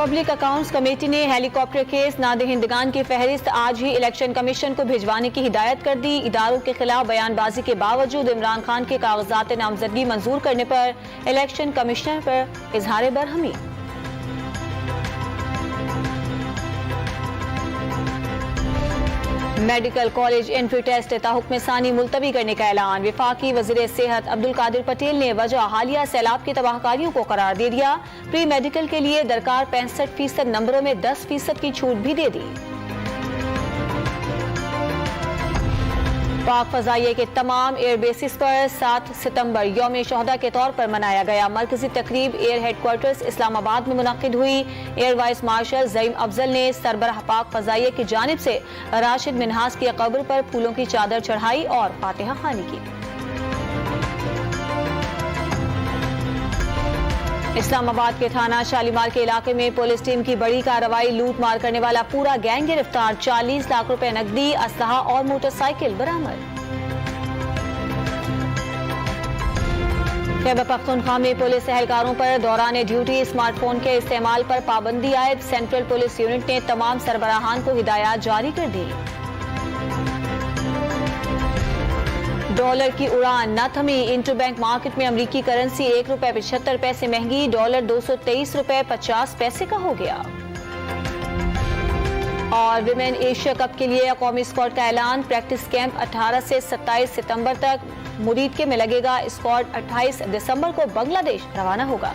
Public accounts committee ने helicopter case नादहिंदगान की फहरिस्त आज ही इलेक्शन कमीशन को भिजवाने की हिदायत कर दी। इदारों के खिलाफ बयानबाजी के बावजूद इमरान खान के कागजात नामजदगी मंजूर करने पर इलेक्शन कमिश्नर पर इजहार बरहमी। मेडिकल कॉलेज एंट्री टेस्ट ताहुक्म सानी मुलतवी करने का ऐलान। वफाकी वज़ीर सेहत अब्दुल कादिर पटेल ने वजह हालिया सैलाब की तबाहकारियों को करार दे दिया। प्री मेडिकल के लिए दरकार 65% नंबरों में 10% की छूट भी दे दी। पाक फजाइये के तमाम एयर बेसिस पर 7 सितंबर यौम शोहदा के तौर पर मनाया गया। मरकजी तकरीब एयर हेडक्वार्टर्स इस्लामाबाद में मुनक्किद हुई। Air vice marshal Zaeem Afzal ने सरबराह पाक फजाइये की जानिब से राशिद मिन्हास की कब्र पर फूलों की चादर चढ़ाई और फातिहा खानी की। इस्लामाबाद के थाना शालीमार के इलाके में पुलिस टीम की बड़ी कार्रवाई। लूट मार करने वाला पूरा गैंग गिरफ्तार। 40 लाख रुपए नकदी, असलहा और मोटरसाइकिल बरामद। खैबर पख्तूनख्वा में पुलिस एहलकारों पर दौरान ड्यूटी स्मार्टफोन के इस्तेमाल पर पाबंदी आयद। सेंट्रल पुलिस यूनिट ने तमाम सरबराहान को हिदायत जारी कर दी। डॉलर की उड़ान न थमी। इंटर बैंक मार्केट में अमरीकी करेंसी ₹1.75 महंगी। डॉलर 223 रुपए 50 पैसे का हो गया। और विमेन एशिया कप के लिए कौमी स्क्वाड का ऐलान। प्रैक्टिस कैंप 18 से 27 सितंबर तक मुरीदके में लगेगा। स्क्वाड 28 दिसंबर को बांग्लादेश रवाना होगा।